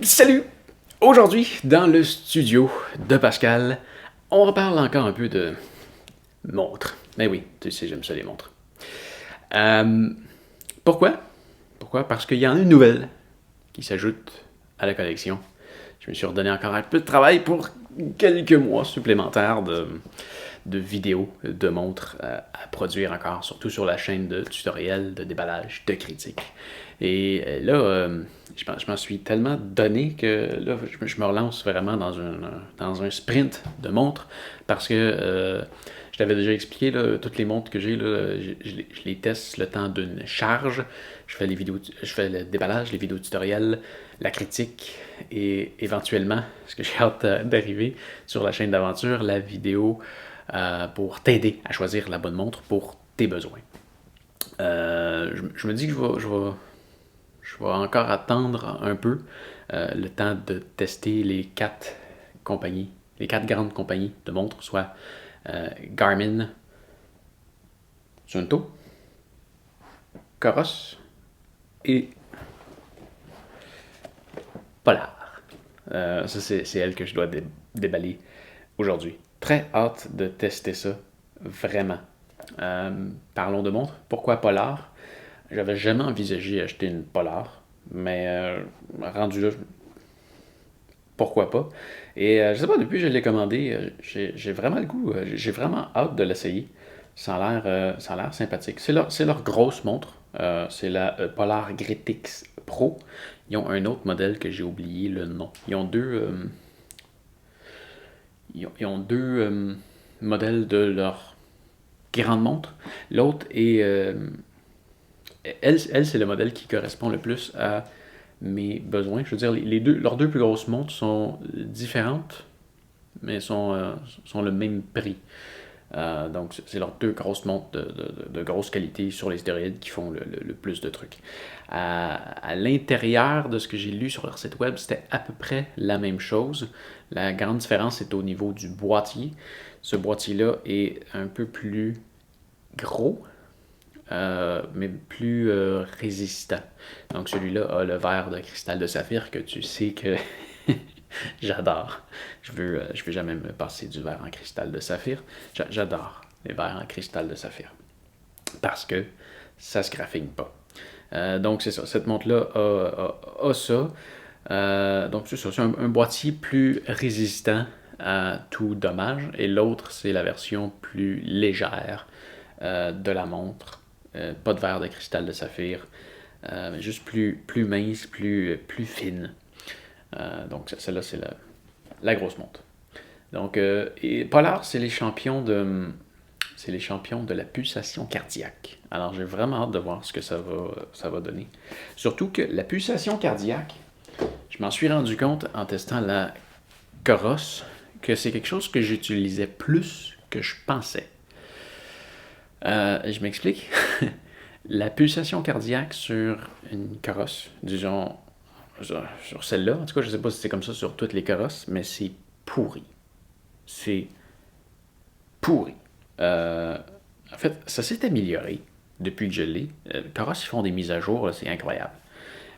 Salut! Aujourd'hui, dans le studio de Pascal, on reparle encore un peu de montres. Mais oui, tu sais, j'aime ça les montres. Euh, pourquoi? Pourquoi? Parce qu'il y en a une nouvelle qui s'ajoute à la collection. Je me suis redonné encore un peu de travail pour quelques mois supplémentaires de vidéos, de montres à produire encore, surtout sur la chaîne de tutoriels, de déballage, de critiques. Et là, je m'en suis tellement donné que là, je me relance vraiment dans un sprint de montres parce que je t'avais déjà expliqué, là, toutes les montres que j'ai, là, je les teste le temps d'une charge. Je fais le déballage, les vidéos tutoriels, la critique et éventuellement, ce que j'ai hâte d'arriver sur la chaîne d'aventure, la vidéo pour t'aider à choisir la bonne montre pour tes besoins. Je me dis que je vais encore attendre un peu le temps de tester les quatre grandes compagnies de montres, soit Garmin, Suunto, Coros et Polar. Ça, c'est elle que je dois déballer aujourd'hui. Très hâte de tester ça, vraiment. Parlons de montres. Pourquoi Polar? J'avais jamais envisagé acheter une Polar, mais rendu là, pourquoi pas? Et je sais pas, depuis que je l'ai commandé, j'ai vraiment le goût, j'ai vraiment hâte de l'essayer. Ça a l'air sympathique. C'est leur grosse montre. C'est la Polar Gritix Pro. Ils ont un autre modèle que j'ai oublié le nom. Ils ont deux modèles de leur grande montre. L'autre est elle, c'est le modèle qui correspond le plus à mes besoins. Je veux dire, leurs deux plus grosses montres sont différentes, mais sont le même prix. Donc, c'est leurs deux grosses montres de grosse qualité sur les stéroïdes qui font le plus de trucs. À l'intérieur de ce que j'ai lu sur leur site web, c'était à peu près la même chose. La grande différence est au niveau du boîtier. Ce boîtier-là est un peu plus gros, mais plus résistant. Donc celui-là a le verre de cristal de saphir que tu sais que j'adore. Je veux jamais me passer du verre en cristal de saphir. J'adore les verres en cristal de saphir parce que ça se graphine pas. Donc c'est ça, cette montre-là a ça. Donc c'est ça, c'est un boîtier plus résistant à tout dommage et l'autre c'est la version plus légère de la montre. Pas de verre de cristal de saphir, mais juste plus mince, plus fine. Donc celle-là, c'est la grosse montre. Donc, et Polar, c'est les champions de la pulsation cardiaque. Alors, j'ai vraiment hâte de voir ce que ça va donner. Surtout que la pulsation cardiaque, je m'en suis rendu compte en testant la Coros que c'est quelque chose que j'utilisais plus que je pensais. Je m'explique. La pulsation cardiaque sur une carrosse, disons, sur celle-là, en tout cas, je ne sais pas si c'est comme ça sur toutes les carrosses, mais c'est pourri. C'est pourri. En fait, ça s'est amélioré depuis que je l'ai. Carrosse, ils font des mises à jour, là, c'est incroyable.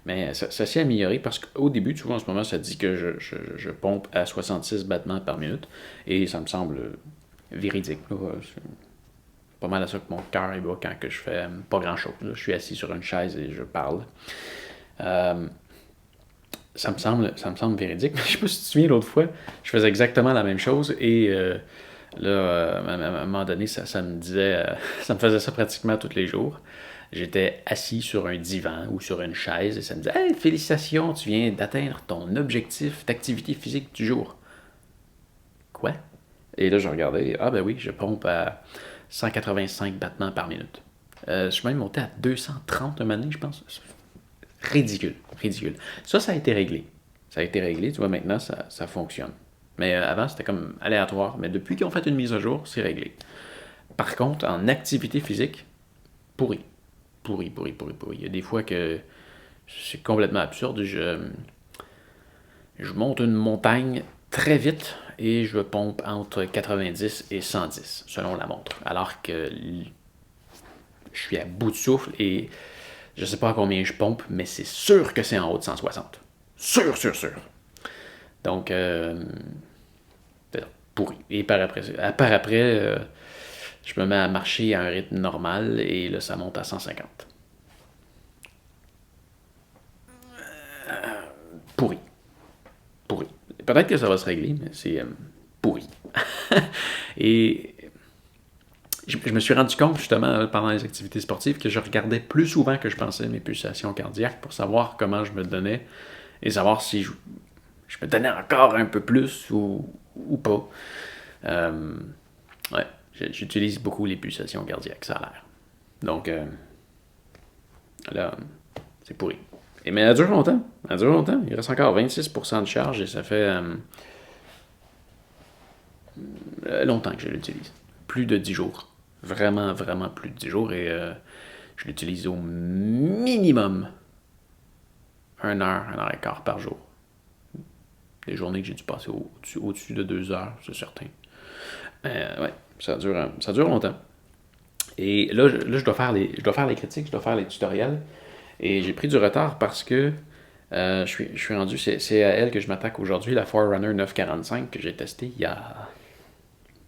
Mais ça s'est amélioré parce qu'au début, tu vois, en ce moment, ça dit que je pompe à 66 battements par minute. Et ça me semble véridique. Là. C'est pas mal à ça que mon cœur bat quand que je fais pas grand-chose. Là. Je suis assis sur une chaise et je parle. Ça me semble véridique. Je sais pas si tu te souviens, l'autre fois, je faisais exactement la même chose et là, à un moment donné, ça me disait, ça me faisait ça pratiquement tous les jours. J'étais assis sur un divan ou sur une chaise et ça me disait « Hey, félicitations, tu viens d'atteindre ton objectif d'activité physique du jour. » Quoi? Et là, je regardais, ah ben oui, je pompe à 185 battements par minute. Je suis même monté à 230 un moment donné, je pense. Ridicule, ridicule. Ça a été réglé. Ça a été réglé, tu vois, maintenant, ça fonctionne. Mais avant, c'était comme aléatoire. Mais depuis qu'ils ont fait une mise à jour, c'est réglé. Par contre, en activité physique, pourri. Pourri. Il y a des fois que c'est complètement absurde. Je monte une montagne très vite et je pompe entre 90 et 110 selon la montre. Alors que je suis à bout de souffle et je sais pas à combien je pompe, mais c'est sûr que c'est en haut de 160. Sûr, sûr, sûr. Donc, c'est ça, pourri. Et par après je me mets à marcher à un rythme normal et là, ça monte à 150. Pourri. Pourri. Peut-être que ça va se régler, mais c'est pourri. Et je me suis rendu compte, justement, pendant les activités sportives, que je regardais plus souvent que je pensais mes pulsations cardiaques pour savoir comment je me donnais et savoir si je me donnais encore un peu plus ou pas. Ouais, j'utilise beaucoup les pulsations cardiaques, ça a l'air. Donc, là, c'est pourri. Mais elle dure longtemps. Elle dure longtemps. Il reste encore 26% de charge et ça fait longtemps que je l'utilise. Plus de 10 jours. Vraiment, vraiment plus de 10 jours. Et je l'utilise au minimum 1 heure et quart par jour. Des journées que j'ai dû passer au-dessus de 2 heures, c'est certain. Ouais, ça dure longtemps. Et là, je dois faire les critiques, je dois faire les tutoriels. Et j'ai pris du retard parce que je suis rendu, c'est à elle que je m'attaque aujourd'hui, la Forerunner 945 que j'ai testée il y a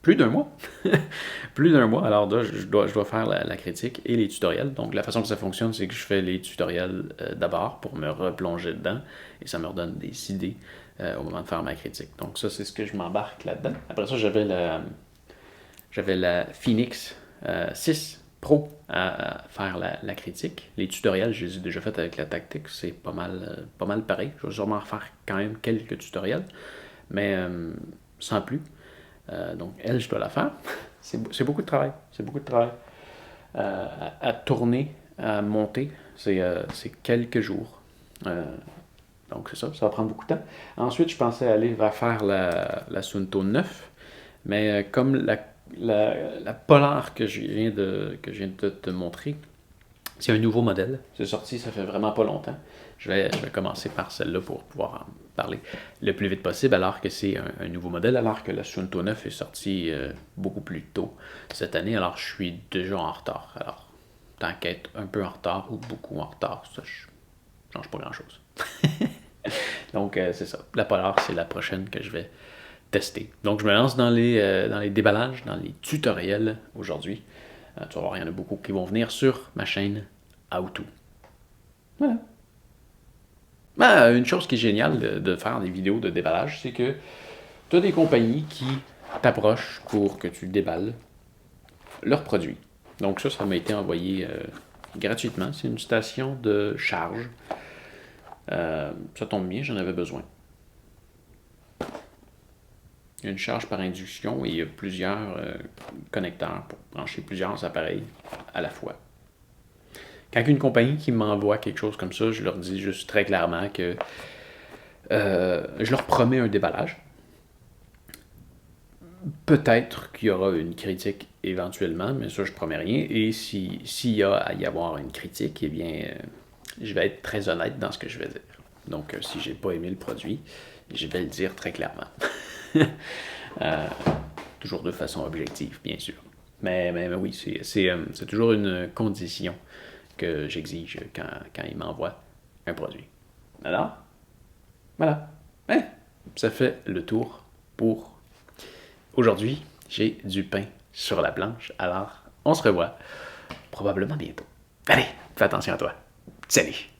plus d'un mois. Plus d'un mois. Alors là, je dois faire la critique et les tutoriels. Donc la façon que ça fonctionne, c'est que je fais les tutoriels d'abord pour me replonger dedans et ça me redonne des idées au moment de faire ma critique. Donc ça, c'est ce que je m'embarque là-dedans. Après ça, j'avais la Phoenix 6 Pro à faire la critique. Les tutoriels, je les ai déjà faits avec la tactique, c'est pas mal pareil. Je vais sûrement refaire quand même quelques tutoriels, mais sans plus. Donc elle, je dois la faire. C'est beaucoup de travail. C'est beaucoup de travail. À tourner, à monter, c'est quelques jours. Donc c'est ça va prendre beaucoup de temps. Ensuite, je pensais aller faire la Suunto 9, mais comme la Polar que je viens de te montrer, c'est un nouveau modèle. C'est sorti, ça fait vraiment pas longtemps. Je vais commencer par celle-là pour pouvoir en parler le plus vite possible, alors que c'est un nouveau modèle, alors que la Suunto 9 est sortie beaucoup plus tôt cette année, alors je suis déjà en retard. Alors, tant qu'être un peu en retard ou beaucoup en retard, ça change pas grand-chose. Donc, c'est ça. La Polar, c'est la prochaine que je vais tester. Donc, je me lance dans les déballages, dans les tutoriels aujourd'hui. Tu vas voir, il y en a beaucoup qui vont venir sur ma chaîne How-To. Voilà. Une chose qui est géniale de faire des vidéos de déballage, c'est que tu as des compagnies qui t'approchent pour que tu déballes leurs produits. Donc ça m'a été envoyé gratuitement. C'est une station de charge. Ça tombe bien, j'en avais besoin. Il y a une charge par induction et il y a plusieurs connecteurs pour brancher plusieurs appareils à la fois. Quand une compagnie qui m'envoie quelque chose comme ça, je leur dis juste très clairement que je leur promets un déballage. Peut-être qu'il y aura une critique éventuellement, mais ça, je promets rien. Et s'il y a à y avoir une critique, eh bien, je vais être très honnête dans ce que je vais dire. Donc, si j'ai pas aimé le produit, je vais le dire très clairement. Toujours de façon objective, bien sûr. Mais oui, c'est toujours une condition que j'exige quand il m'envoie un produit. Alors, voilà. Ça fait le tour pour aujourd'hui. J'ai du pain sur la planche, alors on se revoit probablement bientôt. Allez, fais attention à toi. Salut!